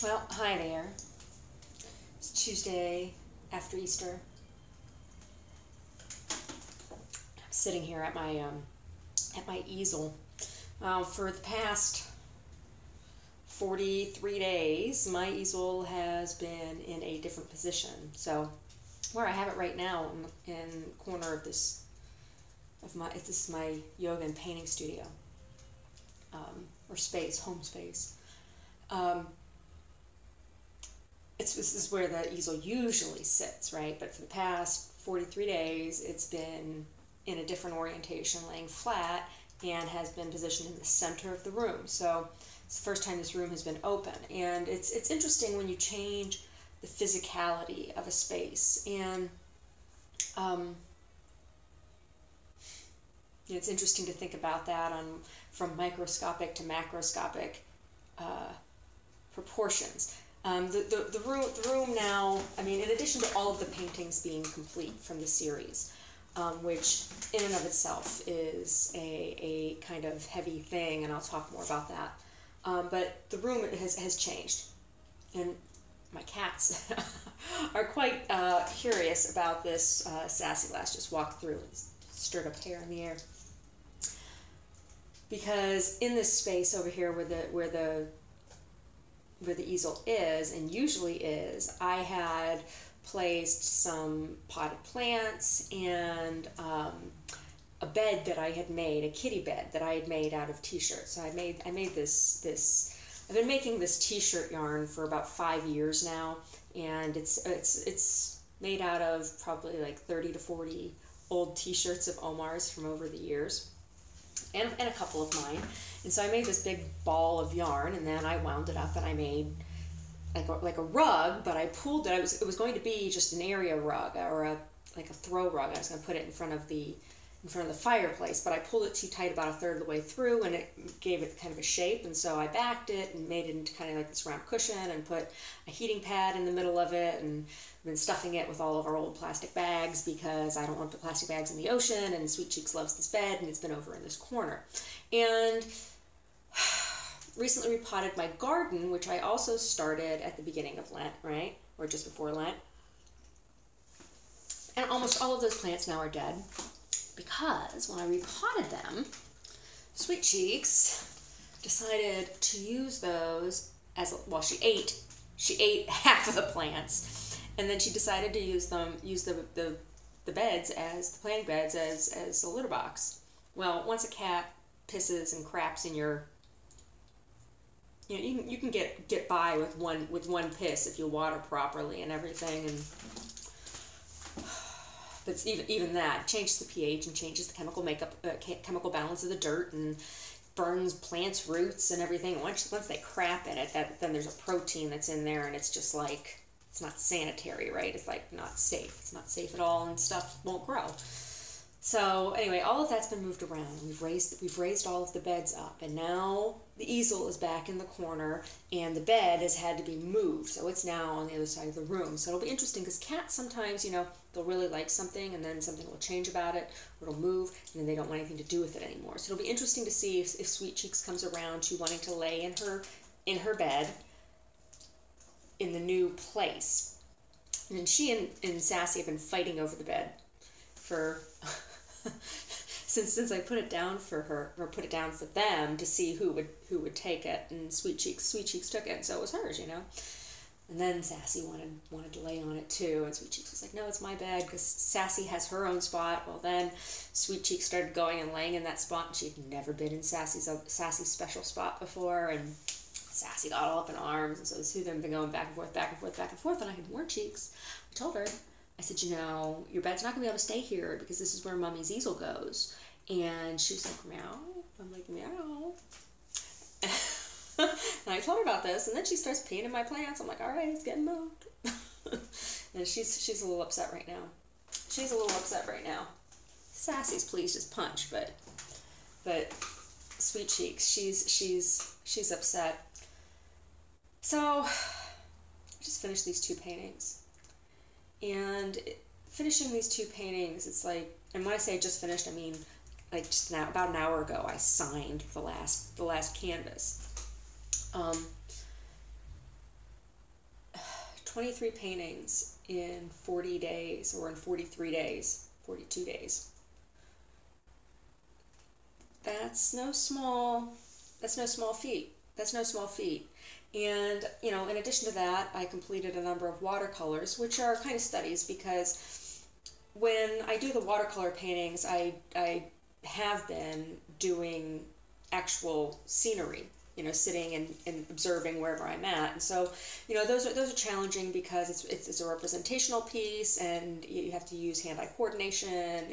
Well, hi there. It's Tuesday after Easter. I'm sitting here at my easel. For the past 43 days, my easel has been in a different position. So, where I have it right now in the corner of this is my yoga and painting studio, or space, home space. This is where the easel usually sits, right? But for the past 43 days, it's been in a different orientation, laying flat, and has been positioned in the center of the room. So it's the first time this room has been open. And it's interesting when you change the physicality of a space. And it's interesting to think about that from microscopic to macroscopic proportions. The room now, I mean, in addition to all of the paintings being complete from the series, which in and of itself is a kind of heavy thing, and I'll talk more about that, but the room has changed, and my cats are quite curious about this. Sassy Lass just walked through and stirred up hair in the air, because in this space over here where the easel is, and usually is, I had placed some potted plants and a bed that I had made, a kitty bed that I had made out of t-shirts. So I made this I've been making this t-shirt yarn for about 5 years now, and it's made out of probably like 30 to 40 old t-shirts of Omar's from over the years, and a couple of mine. And so I made this big ball of yarn, and then I wound it up and I made like a rug, but I pulled it. It was going to be just an area rug, or like a throw rug. I was going to put it in front of the fireplace, but I pulled it too tight about a third of the way through, and it gave it kind of a shape. And so I backed it and made it into kind of like this round cushion, and put a heating pad in the middle of it, and I've been stuffing it with all of our old plastic bags because I don't want to put plastic bags in the ocean, and Sweet Cheeks loves this bed, and it's been over in this corner. And recently repotted my garden, which I also started at the beginning of Lent, right? Or just before Lent. And almost all of those plants now are dead, because when I repotted them, Sweet Cheeks decided to use those as, well, she ate half of the plants, and then she decided to use the beds, as the planting beds, as a litter box. Well, once a cat pisses and craps in your, you can get by with one piss if you water properly and everything, and but even that changes the pH and changes the chemical balance of the dirt, and burns plants' roots and everything. Once they crap in it, then there's a protein that's in there, and it's just like, it's not sanitary, right? It's like not safe. It's not safe at all, and stuff won't grow. So anyway, all of that's been moved around. We've raised all of the beds up, and now the easel is back in the corner, and the bed has had to be moved, so it's now on the other side of the room. So it'll be interesting, because cats sometimes, they'll really like something, and then something will change about it, or it'll move, and then they don't want anything to do with it anymore. So it'll be interesting to see if Sweet Cheeks comes around to wanting to lay in her bed in the new place. And she and Sassy have been fighting over the bed for since I put it down for her, or put it down for them to see who would take it, and Sweet Cheeks took it, and so it was hers, And then Sassy wanted to lay on it too, and Sweet Cheeks was like, no, it's my bed, because Sassy has her own spot. Well, then Sweet Cheeks started going and laying in that spot, and she'd never been in Sassy's special spot before, and Sassy got all up in arms, and so the two of them have been going back and forth, back and forth, back and forth, and I had warned Cheeks. I told her, I said, your bed's not going to be able to stay here, because this is where Mummy's easel goes. And she was like, meow. I'm like, meow. And I told her about this, and then she starts peeing in my plants. I'm like, all right, it's getting moved. And she's a little upset right now. Sassy's pleased as punch, but Sweet Cheeks, she's upset. So I just finished these 2 paintings. And finishing these 2 paintings, it's like, and when I say just finished, I mean like just now, about an hour ago, I signed the last canvas. 23 paintings in 40 days, or in 43 days, 42 days. That's no small feat. That's no small feat. And, you know, in addition to that, I completed a number of watercolors, which are kind of studies, because when I do the watercolor paintings, I have been doing actual scenery, you know, sitting and observing wherever I'm at. And so, you know, those are challenging, because it's a representational piece, and you have to use hand-eye coordination,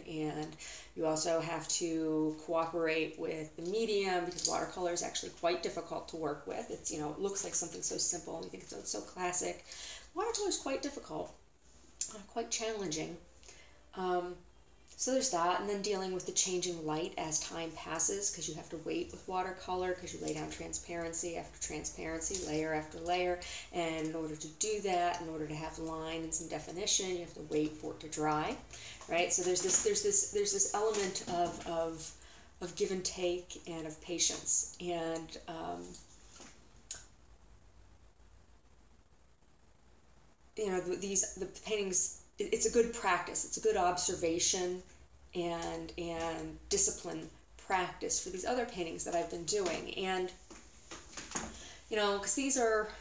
and you also have to cooperate with the medium, because watercolor is actually quite difficult to work with. It's, you know, it looks like something so simple, and you think it's so classic. Watercolor is quite difficult, quite challenging. So there's that, and then dealing with the changing light as time passes, because you have to wait with watercolor, because you lay down transparency after transparency, layer after layer, and in order to do that, in order to have line and some definition, you have to wait for it to dry, right? So there's this element of give and take, and of patience, and you know, the paintings. It's a good practice. It's a good observation and discipline practice for these other paintings that I've been doing. And, you know, because these are,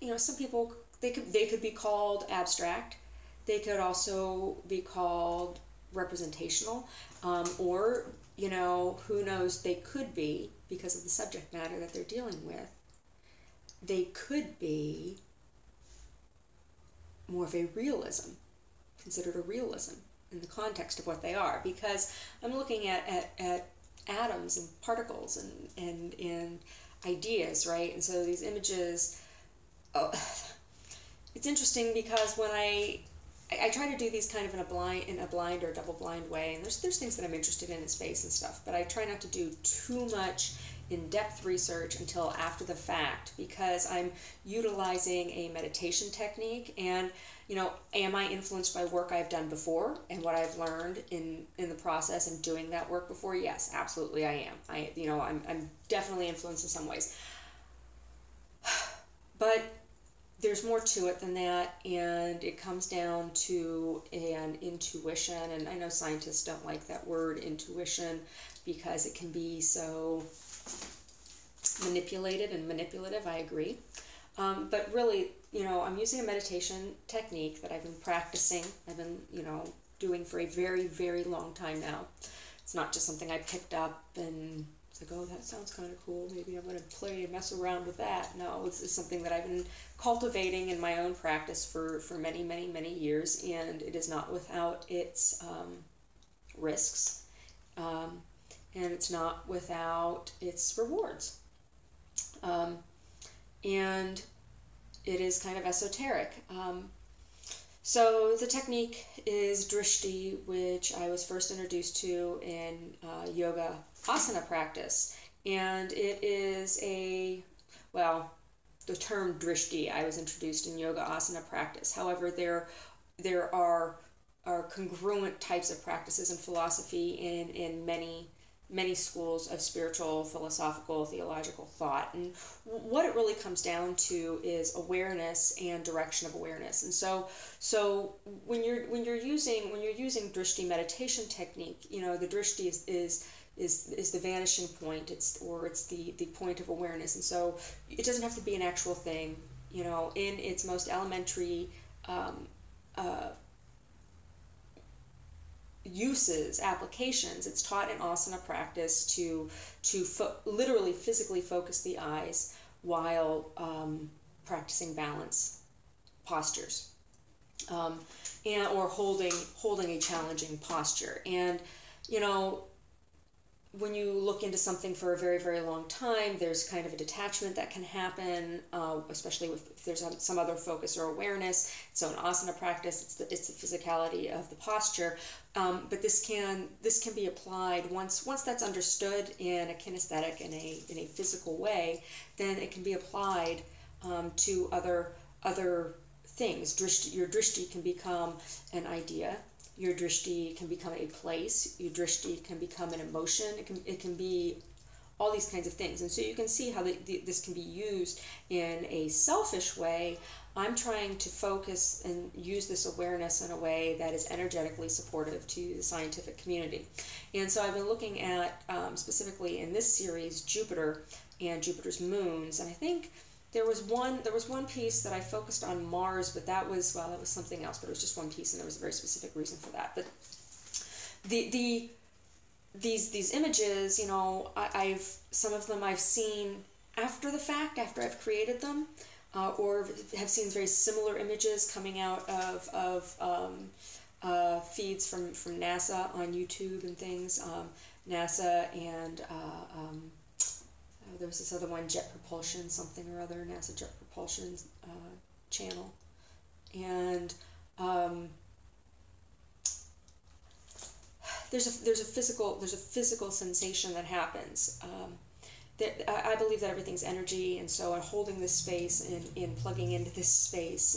you know, some people, they could be called abstract. They could also be called representational, or, you know, who knows, they could be, because of the subject matter that they're dealing with, they could be more of a realism, considered a realism in the context of what they are, because I'm looking at atoms and particles and ideas, right? And so these images, it's interesting, because when I try to do these kind of in a blind or double blind way, and there's things that I'm interested in space and stuff, but I try not to do too much in-depth research until after the fact, because I'm utilizing a meditation technique. And, you know, am I influenced by work I've done before and what I've learned in the process and doing that work before? Yes, absolutely I am. You know, I'm definitely influenced in some ways. But there's more to it than that, and it comes down to an intuition. And I know scientists don't like that word, intuition, because it can be so manipulated and manipulative. I agree. But really, you know, I'm using a meditation technique that I've been practicing. I've been, you know, doing for a very, very long time now. It's not just something I picked up and it's like, oh, that sounds kind of cool. Maybe I'm going to play and mess around with that. No, it's something that I've been cultivating in my own practice for many, many, many years, and it is not without its risks. And it's not without its rewards. And it is kind of esoteric. So the technique is drishti, which I was first introduced to in yoga asana practice. And it is the term drishti I was introduced in yoga asana practice. However, there are congruent types of practices and philosophy in many schools of spiritual, philosophical, theological thought. And what it really comes down to is awareness and direction of awareness. And so when you're using drishti meditation technique, you know, the drishti is the vanishing point. It's the point of awareness. And so it doesn't have to be an actual thing, you know, in its most elementary uses, applications. It's taught in asana practice to literally physically focus the eyes while practicing balance postures, or holding a challenging posture. And, you know, when you look into something for a very, very long time, there's kind of a detachment that can happen, especially if there's some other focus or awareness. So in asana practice, it's the physicality of the posture. But this can be applied once that's understood in a kinesthetic, in a physical way. Then it can be applied to other things. Your drishti can become an idea. Your drishti can become a place. Your drishti can become an emotion. It can be all these kinds of things. And so you can see how this can be used in a selfish way. I'm trying to focus and use this awareness in a way that is energetically supportive to the scientific community. And so I've been looking at, specifically in this series, Jupiter and Jupiter's moons. And I think there was one piece that I focused on Mars, but that was something else, but it was just one piece, and there was a very specific reason for that. But these images, you know, some of them I've seen after the fact, after I've created them, or have seen very similar images coming out of feeds from NASA on YouTube and things. NASA and there was this other one, Jet Propulsion, something or other, NASA Jet Propulsion channel, and there's a physical sensation that happens. I believe that everything's energy, and so I'm holding this space and plugging into this space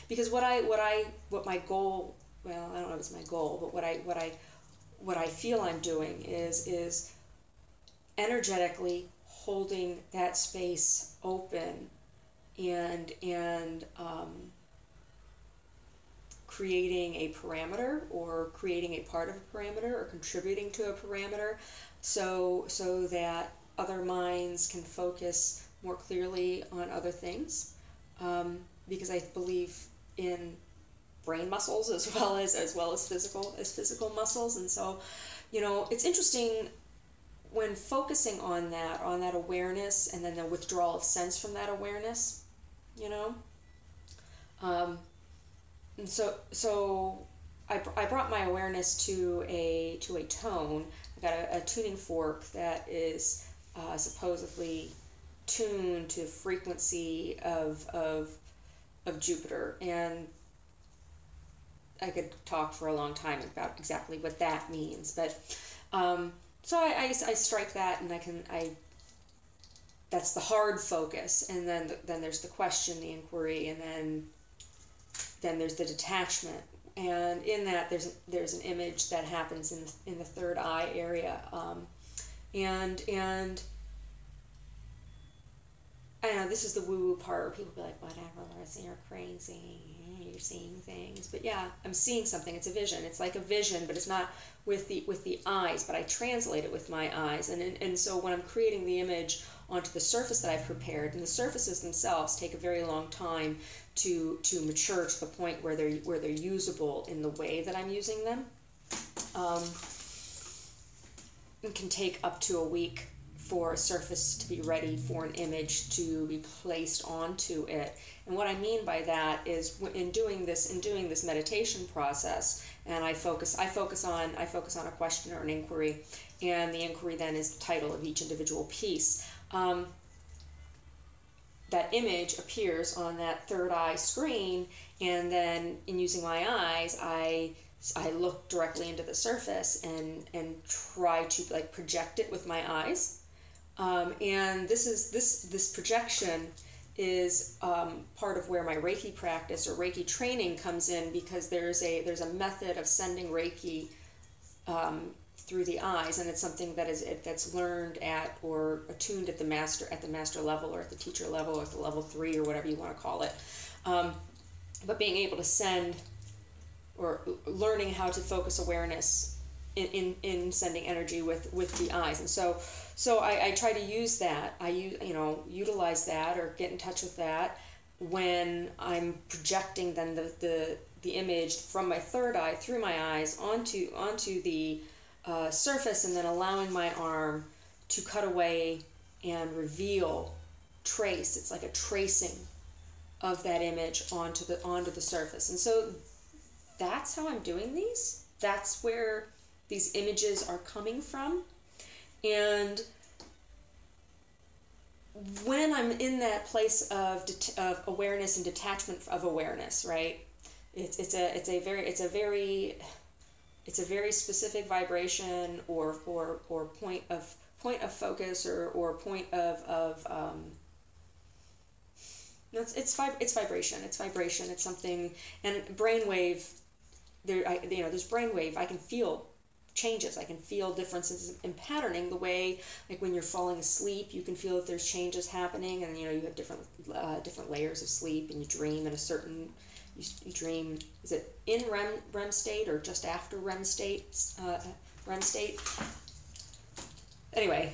because what my goal, well, I don't know if it's my goal, but what I feel I'm doing is energetically holding that space open and creating a parameter, or creating a part of a parameter, or contributing to a parameter, so that other minds can focus more clearly on other things, because I believe in brain muscles as well as physical muscles. And so, you know, it's interesting when focusing on that awareness, and then the withdrawal of sense from that awareness, you know. And so I brought my awareness to a tone. I got a tuning fork that is supposedly tuned to frequency of Jupiter, and I could talk for a long time about exactly what that means, but so I strike that, and that's the hard focus, and then there's the question, the inquiry, and then there's the detachment. And in that there's an image that happens in the third eye area, and I don't know, this is the woo-woo part where people be like, whatever, Larissa, you're crazy, you're seeing things. But yeah, I'm seeing something. It's a vision. It's like a vision, but it's not with the eyes, but I translate it with my eyes. And so when I'm creating the image onto the surface that I've prepared, and the surfaces themselves take a very long time to mature to the point where they're usable in the way that I'm using them. It can take up to a week for a surface to be ready for an image to be placed onto it. And what I mean by that is, in doing this meditation process, and I focus on a question or an inquiry, and the inquiry then is the title of each individual piece. That image appears on that third eye screen, and then in using my eyes, I look directly into the surface and try to like project it with my eyes. And this projection is part of where my Reiki practice or Reiki training comes in, because there's a method of sending Reiki through the eyes, and it's something that's learned at or attuned at the master level, or at the teacher level, or at the level 3, or whatever you want to call it. But being able to send, or learning how to focus awareness in sending energy with the eyes. And so I try to use that. Utilize that, or get in touch with that when I'm projecting then the image from my third eye through my eyes onto the surface, and then allowing my arm to cut away and reveal, trace. It's like a tracing of that image onto the surface. And so that's how I'm doing these. That's where these images are coming from. And when I'm in that place of awareness and detachment of awareness, right? It's a very very specific vibration or point of focus or point of it's vibration. It's vibration. It's something. And brainwave. There's brainwave. I can feel changes. I can feel differences in patterning, the way, like when you're falling asleep, you can feel that there's changes happening, and you know, you have different layers of sleep, and you dream in a certain, you dream, is it in REM state or just after REM state? Anyway,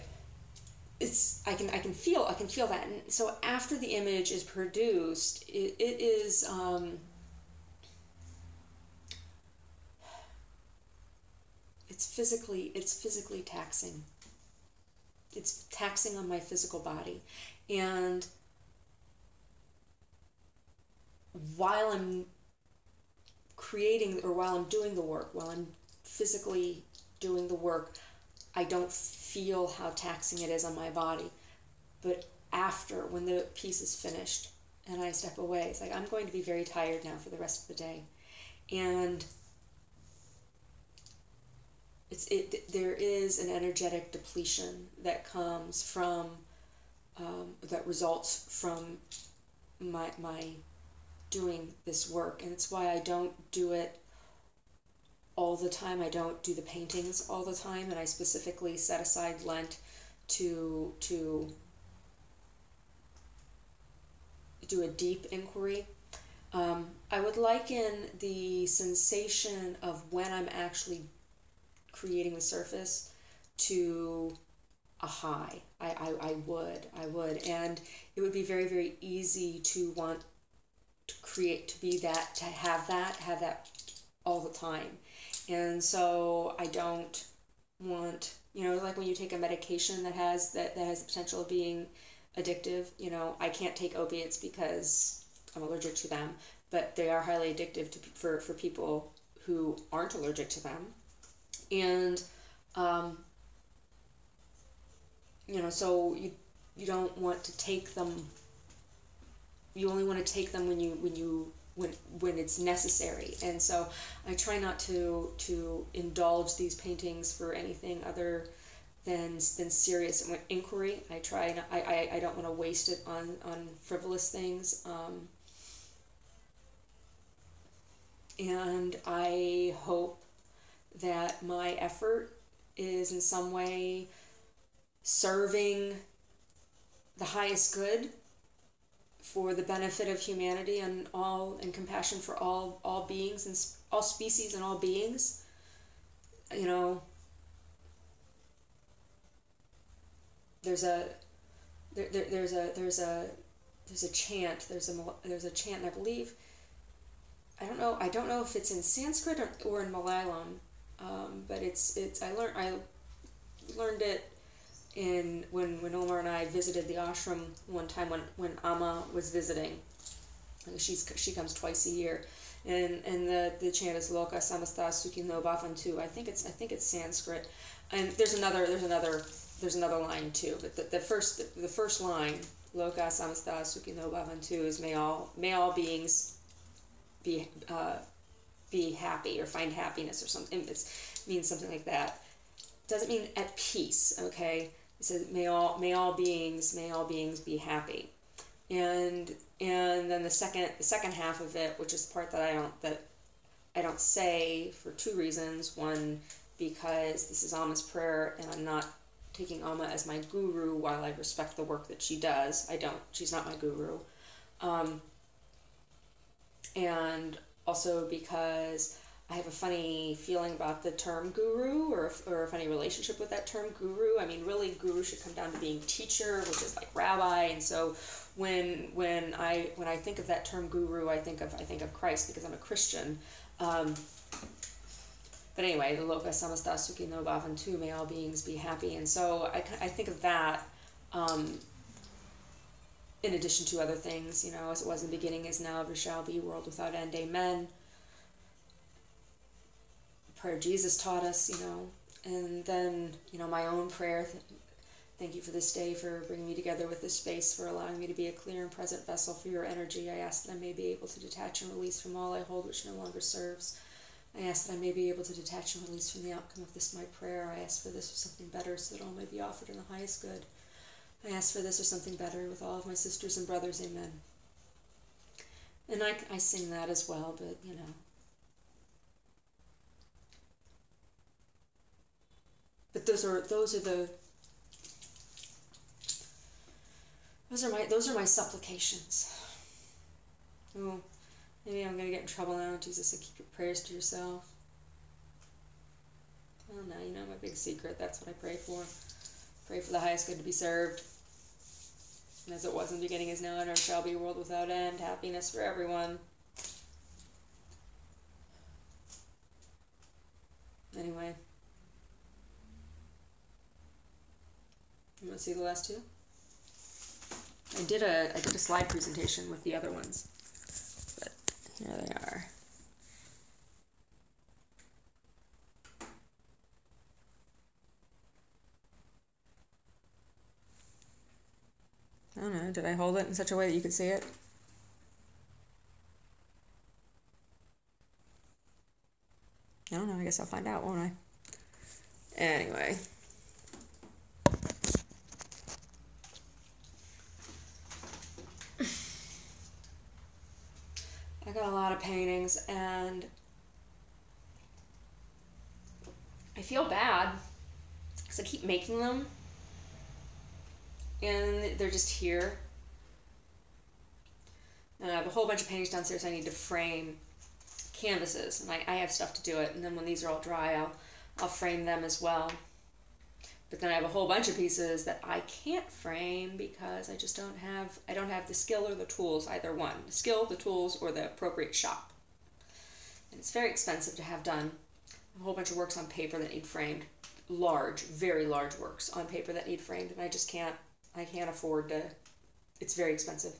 it's, I can feel that. And so after the image is produced, it is it's physically taxing. It's taxing on my physical body. And while I'm creating, or while I'm doing the work, while I'm physically doing the work, I don't feel how taxing it is on my body. But after, when the piece is finished and I step away, it's like, I'm going to be very tired now for the rest of the day. And there is an energetic depletion that comes from, that results from my doing this work. And it's why I don't do it all the time. I don't do the paintings all the time, and I specifically set aside Lent to do a deep inquiry. I would liken the sensation of when I'm actually creating the surface to a high. I would, and it would be very, very easy to want to create, to be that, to have that all the time. And so I don't want, you know, like when you take a medication that has the potential of being addictive, you know, I can't take opiates because I'm allergic to them, but they are highly addictive for people who aren't allergic to them. And you know, so you don't want to take them. You only want to take them when it's necessary. And so I try not to indulge these paintings for anything other than serious inquiry. I don't want to waste it on frivolous things. And I hope that my effort is in some way serving the highest good for the benefit of humanity and compassion for all beings and all species and all beings. You know, there's a chant, and I believe, I don't know if it's in Sanskrit or in Malayalam, but I learned it when Omar and I visited the ashram one time when Amma was visiting. She comes twice a year, and the chant is Loka Samasta Sukhino Bhavantu. I think it's Sanskrit, and there's another line too. But the first line, Loka Samasta Sukhino Bhavantu, is may all beings be happy or find happiness or something. It means something like that. Doesn't mean at peace. Okay. It says, may all beings be happy, and then the second half of it, which is the part that I don't say for two reasons. One, because this is Amma's prayer, and I'm not taking Amma as my guru. While I respect the work that she does, she's not my guru, and also because I have a funny feeling about the term guru, or a funny relationship with that term guru. I mean, really, guru should come down to being teacher, which is like rabbi. And so when I think of that term guru, I think of Christ, because I'm a Christian. But anyway, the Loka Samasta Sukhino Bhavantu, may all beings be happy. And so I think of that in addition to other things, you know, as it was in the beginning, is now, ever shall be, world without end. Amen. Prayer Jesus taught us, you know, and then, you know, my own prayer. Thank you for this day, for bringing me together with this space, for allowing me to be a clear and present vessel for your energy. I ask that I may be able to detach and release from all I hold which no longer serves. I ask that I may be able to detach and release from the outcome of this my prayer. I ask for this or something better, so that all may be offered in the highest good. I ask for this or something better with all of my sisters and brothers. Amen. And I sing that as well, but, you know. But those are my supplications. Oh, maybe I'm gonna get in trouble now. Jesus said, keep your prayers to yourself. Well, now you know my big secret. That's what I pray for. Pray for the highest good to be served. And as it was in the beginning, is now, and ever shall be, a world without end. Happiness for everyone. Anyway. You want to see the last two? I did a slide presentation with the other ones. But here they are. I don't know, did I hold it in such a way that you could see it? I don't know, I guess I'll find out, won't I? Anyway. I got a lot of paintings and I feel bad because I keep making them and they're just here. And I have a whole bunch of paintings downstairs I need to frame canvases, and I have stuff to do it, and then when these are all dry I'll frame them as well. But then I have a whole bunch of pieces that I can't frame because I just don't have the skill or the tools, either one. The skill, the tools, or the appropriate shop. And it's very expensive to have done. A whole bunch of works on paper that need framed. Large, very large works on paper that need framed, and I can't afford to, it's very expensive.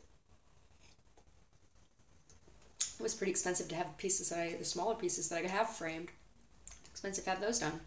It was pretty expensive to have pieces the smaller pieces that I could have framed. Expensive to have those done.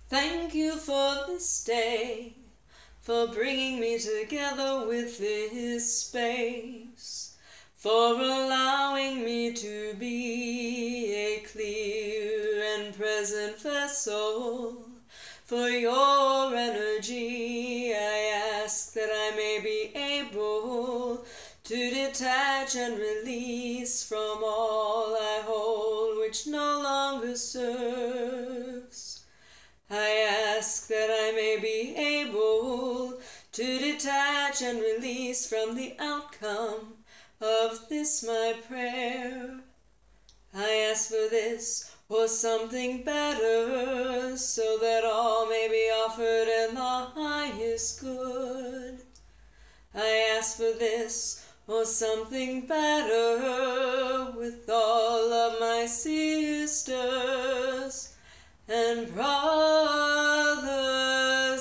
Thank you for this day, for bringing me together with this space, for allowing me to be a clear and present vessel. For your energy, I ask that I may be able to detach and release from all I hold which no longer serves. I ask that I may be able to detach and release from the outcome of this my prayer. I ask for this or something better, so that all may be offered in the highest good. I ask for this or something better with all of my sisters and brothers,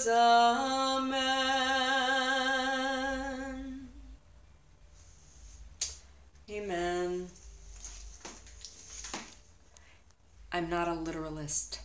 amen. Amen. I'm not a literalist.